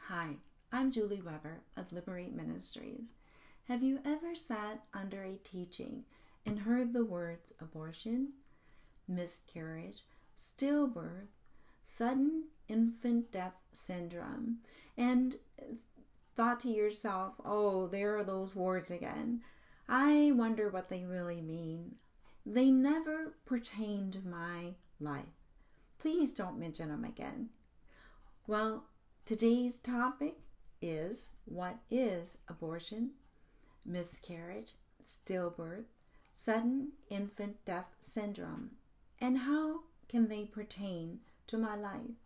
Hi, I'm Julie Weber of Liberate Ministries. Have you ever sat under a teaching and heard the words abortion, miscarriage, stillbirth, sudden infant death syndrome, and thought to yourself, oh, there are those words again. I wonder what they really mean. They never pertain to my life. Please don't mention them again. Well, today's topic is what is abortion, miscarriage, stillbirth, sudden infant death syndrome, and how can they pertain to my life?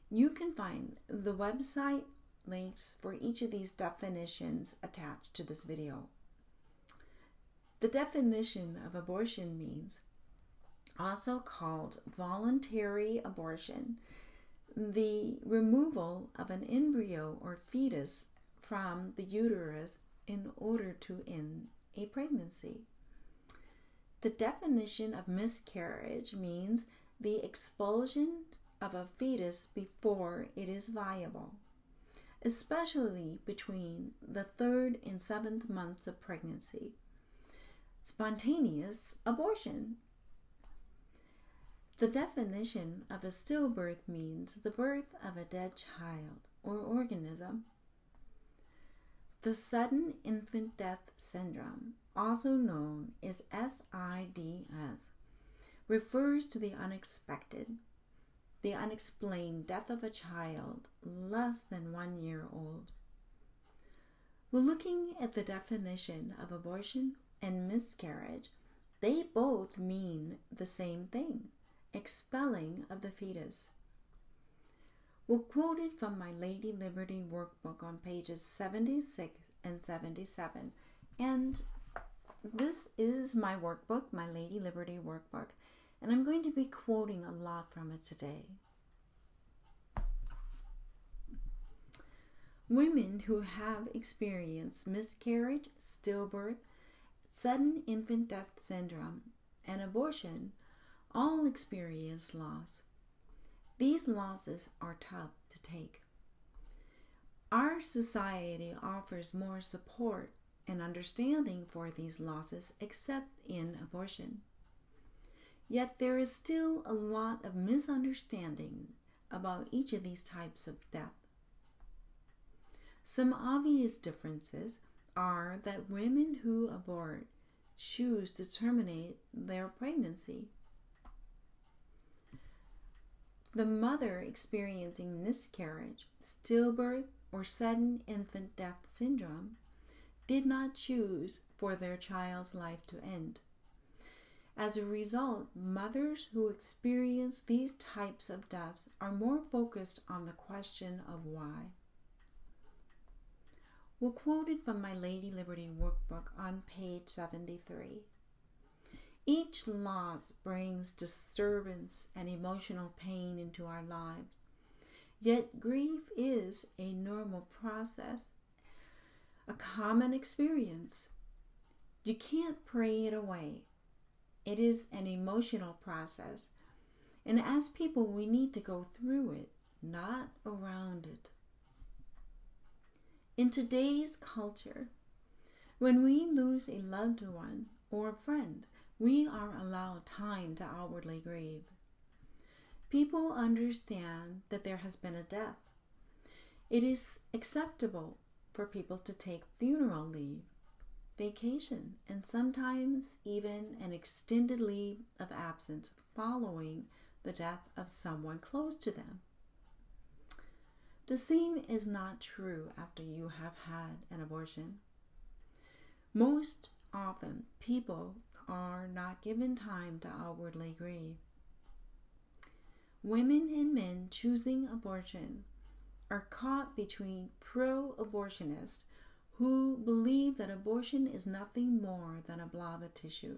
You can find the website links for each of these definitions attached to this video. The definition of abortion means, also called voluntary abortion, the removal of an embryo or fetus from the uterus in order to end a pregnancy. The definition of miscarriage means the expulsion of a fetus before it is viable, especially between the 3rd and 7th months of pregnancy. Spontaneous abortion. The definition of a stillbirth means the birth of a dead child or organism. The sudden infant death syndrome, also known as SIDS, refers to the unexpected, the unexplained death of a child less than 1 year old. When looking at the definition of abortion and miscarriage, they both mean the same thing: expelling of the fetus. We'll quote it from my Lady Liberty workbook on pages 76 and 77. And this is my workbook, my Lady Liberty workbook, and I'm going to be quoting a lot from it today. Women who have experienced miscarriage, stillbirth, sudden infant death syndrome, and abortion all experience loss. These losses are tough to take. Our society offers more support and understanding for these losses except in abortion. Yet there is still a lot of misunderstanding about each of these types of death. Some obvious differences are that women who abort choose to terminate their pregnancy. The mother experiencing miscarriage, stillbirth, or sudden infant death syndrome did not choose for their child's life to end. As a result, mothers who experience these types of deaths are more focused on the question of why. We'll quote it from my Lady Liberty workbook on page 73. Each loss brings disturbance and emotional pain into our lives. Yet grief is a normal process, a common experience. You can't pray it away. It is an emotional process. And as people, we need to go through it, not around it. In today's culture, when we lose a loved one or a friend, we are allowed time to outwardly grieve. People understand that there has been a death. It is acceptable for people to take funeral leave, vacation, and sometimes even an extended leave of absence following the death of someone close to them. The same is not true after you have had an abortion. Most often, people are not given time to outwardly grieve. Women and men choosing abortion are caught between pro-abortionists who believe that abortion is nothing more than a blob of tissue,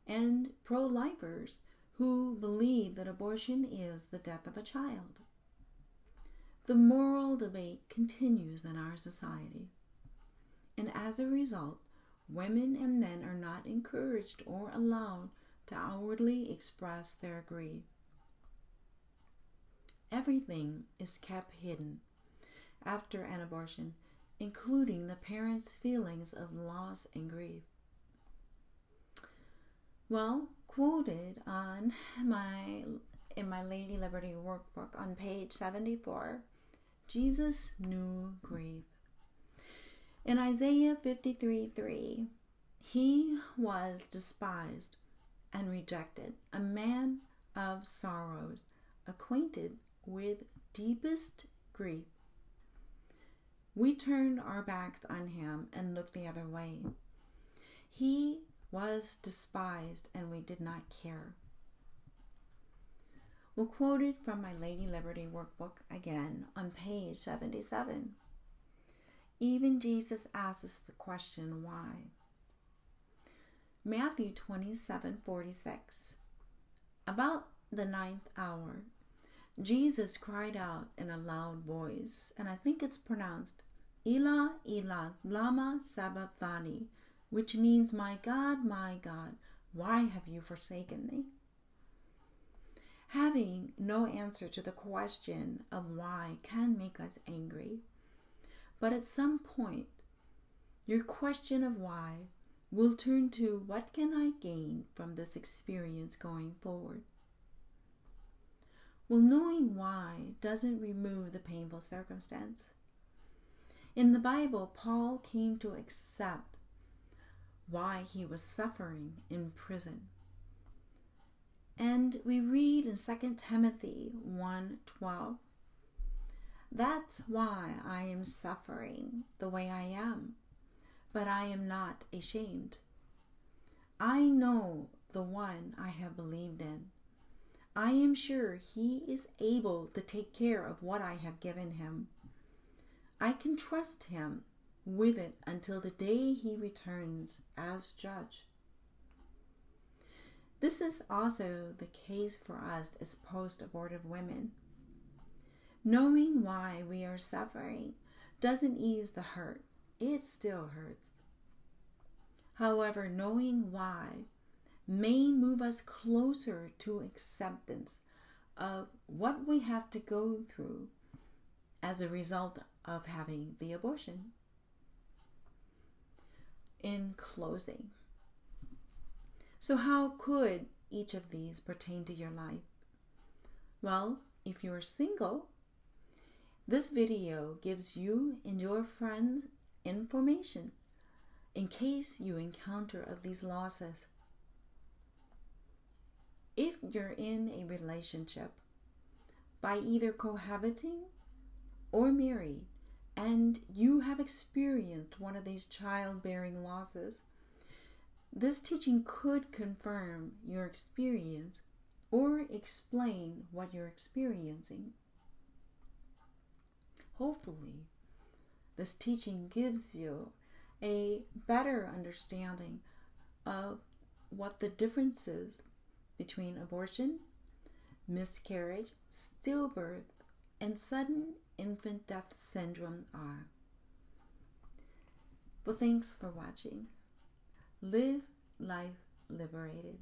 and pro-lifers who believe that abortion is the death of a child. The moral debate continues in our society, and as a result, women and men are not encouraged or allowed to outwardly express their grief. everything is kept hidden after an abortion, including the parents' feelings of loss and grief. Well, quoted in my Lady Liberty workbook on page 74, Jesus knew grief. In Isaiah 53:3, he was despised and rejected, a man of sorrows, acquainted with deepest grief. We turned our backs on him and looked the other way. He was despised and we did not care. Well, quoted from my Lady Liberty workbook again on page 77. Even Jesus asks the question, why? Matthew 27:46. About the 9th hour, Jesus cried out in a loud voice, and I think it's pronounced, Eli, Eli, lama sabachthani, which means, my God, why have you forsaken me? Having no answer to the question of why can make us angry, but at some point, your question of why will turn to, what can I gain from this experience going forward? Well, knowing why doesn't remove the painful circumstance. In the Bible, Paul came to accept why he was suffering in prison. And we read in 2 Timothy 1:12, that's why I am suffering the way I am, but I am not ashamed. I know the one I have believed in. I am sure he is able to take care of what I have given him. I can trust him with it until the day he returns as judge. This is also the case for us as post-abortive women. Knowing why we are suffering doesn't ease the hurt. It still hurts. However, knowing why may move us closer to acceptance of what we have to go through as a result of having the abortion. In closing, so how could each of these pertain to your life? Well, if you're single, this video gives you and your friends information in case you encounter of these losses. If you're in a relationship by either cohabiting or married, and you have experienced one of these childbearing losses, this teaching could confirm your experience or explain what you're experiencing. Hopefully, this teaching gives you a better understanding of what the differences between abortion, miscarriage, stillbirth, and sudden infant death syndrome are. Well, thanks for watching. Live life liberated.